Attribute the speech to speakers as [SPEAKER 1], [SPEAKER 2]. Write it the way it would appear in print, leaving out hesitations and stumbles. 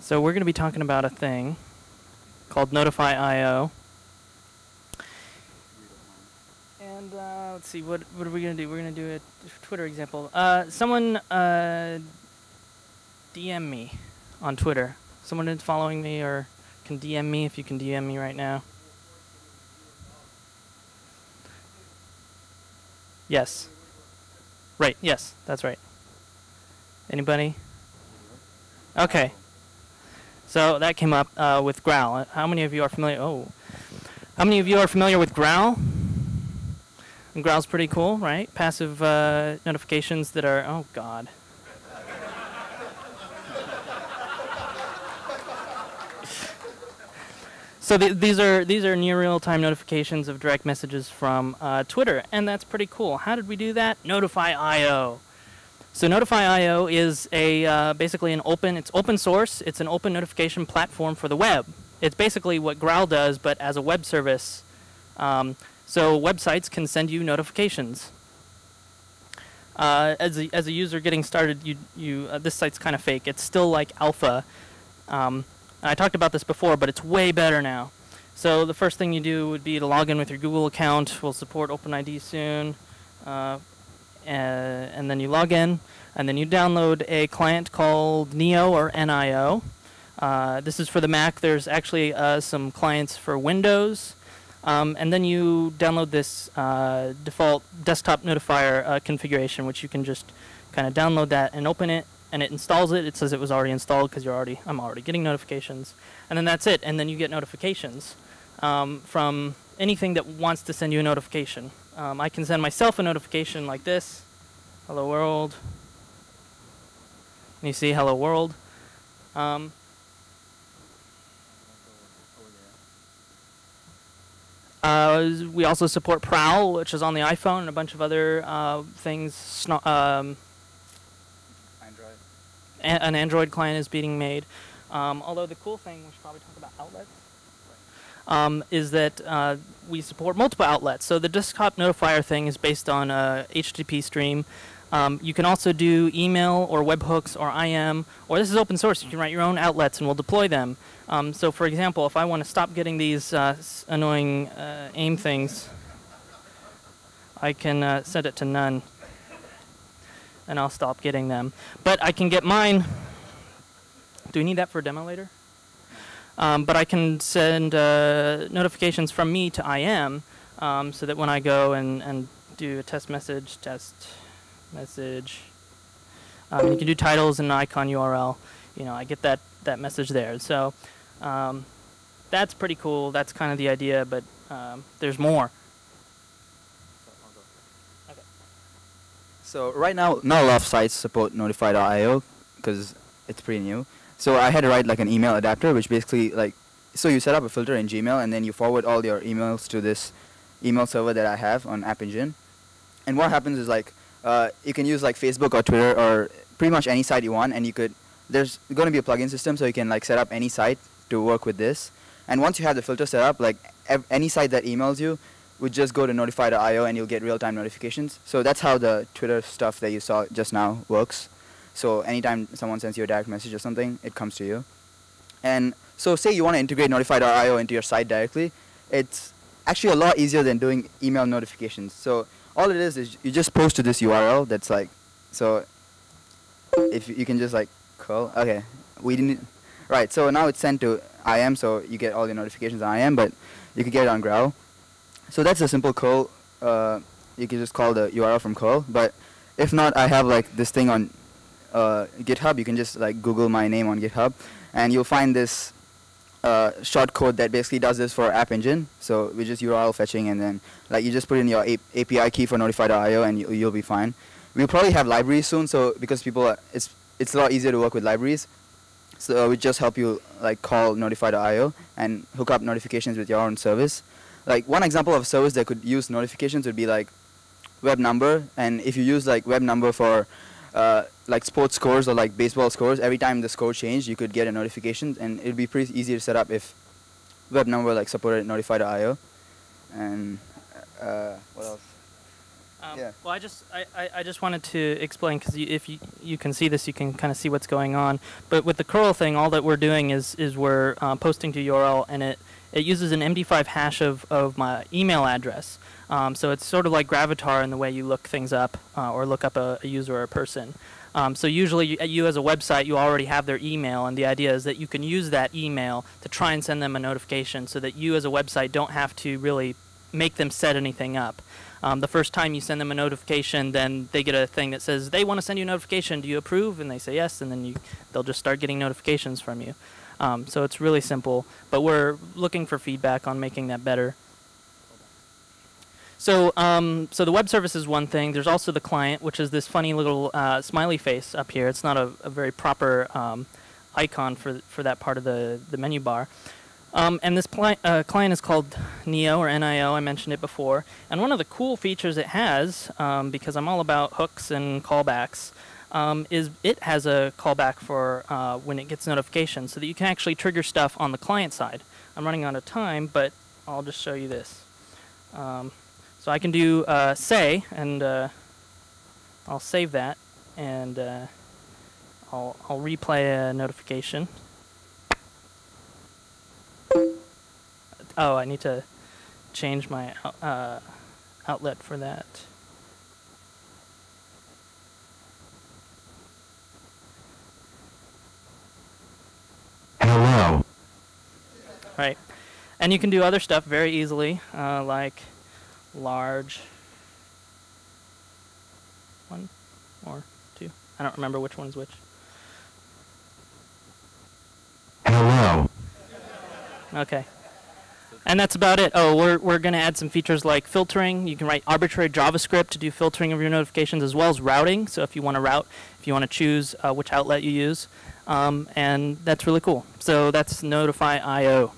[SPEAKER 1] So we're going to be talking about a thing called Notify.io. And let's see, what are we going to do? We're going to do a Twitter example. Someone DM me on Twitter. Someone is following me or can DM me if you can DM me right now. Yes. Right, yes, that's right. Anybody? Okay. So that came up with Growl. How many of you are familiar? Oh, how many of you are familiar with Growl? And Growl's pretty cool, right? Passive notifications that are. Oh God. So these are near real-time notifications of direct messages from Twitter, and that's pretty cool. How did we do that? Notify.io. So Notify.io is a basically it's open source. It's an open notification platform for the web. It's basically what Growl does, but as a web service. So websites can send you notifications. As a user getting started, this site's kind of fake. It's still like alpha. I talked about this before, but it's way better now. So the first thing you do would be to log in with your Google account. We'll support OpenID soon. And then you log in, and then you download a client called Neo or NIO. This is for the Mac. There's actually some clients for Windows. And then you download this default desktop notifier configuration, which you can just kind of download that and open it, and it installs it. It says it was already installed because I'm already getting notifications. And then that's it. And then you get notifications from anything that wants to send you a notification. I can send myself a notification like this. Hello world. And you see hello world. We also support Prowl, which is on the iPhone, and a bunch of other things. Android. An Android client is being made. Although the cool thing, we should probably talk about outlets, is that we support multiple outlets. So the desktop notifier thing is based on HTTP stream. You can also do email or webhooks or IM, or this is open source. You can write your own outlets and we'll deploy them. So for example, if I want to stop getting these annoying AIM things, I can set it to none, and I'll stop getting them. But I can get mine. Do we need that for a demo later? But I can send notifications from me to IM, so that when I go and do a test message, you can do titles and an icon URL. I get that message there. So that's pretty cool. That's kind of the idea, but there's more. Okay.
[SPEAKER 2] So right now, not a lot of sites support Notify.io because it's pretty new. So I had to write like an email adapter, which basically so you set up a filter in Gmail and then you forward all your emails to this email server that I have on App Engine. And what happens is you can use like Facebook or Twitter or pretty much any site you want, and there's going to be a plugin system, so you can set up any site to work with this. And once you have the filter set up, any site that emails you would just go to Notify.io and you'll get real-time notifications. So that's how the Twitter stuff that you saw just now works. So anytime someone sends you a direct message or something, it comes to you. And so say you want to integrate Notify.io into your site directly, it's actually a lot easier than doing email notifications. So all it is you just post to this URL that's so if you can just curl. Okay, we didn't. Right, so now it's sent to IM, so you get all the notifications on IM, but you can get it on Growl. So that's a simple curl. You can just call the URL from curl. But if not, I have this thing on GitHub. You can just Google my name on GitHub, and you'll find this short code that basically does this for App Engine. So we just URL fetching, and then you just put in your API key for Notify.io, and you'll be fine. We'll probably have libraries soon, so because it's a lot easier to work with libraries. So we just help you call Notify.io and hook up notifications with your own service. One example of a service that could use notifications would be web number, and if you use web number for sports scores or baseball scores, every time the score changed, you could get a notification, and it'd be pretty easy to set up if web number supported Notify.io. And what else? Yeah.
[SPEAKER 1] Well, I just wanted to explain because if you can see this, you can kind of see what's going on. But with the curl thing, all that we're doing is we're posting to URL, and it uses an MD5 hash of my email address. So it's sort of like Gravatar in the way you look things up or look up a user or a person. So usually you as a website, you already have their email, and the idea is that you can use that email to try and send them a notification so that you as a website don't have to really make them set anything up. The first time you send them a notification, then they get a thing that says, they want to send you a notification, do you approve? And they say yes, and then they'll just start getting notifications from you. So it's really simple, but we're looking for feedback on making that better. So so the web service is one thing. There's also the client, which is this funny little smiley face up here. It's not a very proper icon for that part of the menu bar. And this client is called Neo, or NIO. I mentioned it before. And one of the cool features it has, because I'm all about hooks and callbacks, is it has a callback for when it gets notifications, so that you can actually trigger stuff on the client side. I'm running out of time, but I'll just show you this. So I can do say, and I'll save that, and I'll replay a notification. Oh, I need to change my outlet for that.
[SPEAKER 3] Hello.
[SPEAKER 1] Right. And you can do other stuff very easily, like large 1 or 2. I don't remember which one's which.
[SPEAKER 3] Hello.
[SPEAKER 1] Okay. And that's about it. Oh, we're going to add some features like filtering. You can write arbitrary JavaScript to do filtering of your notifications, as well as routing. So if you want to route, if you want to choose which outlet you use. And that's really cool. So that's Notify.io.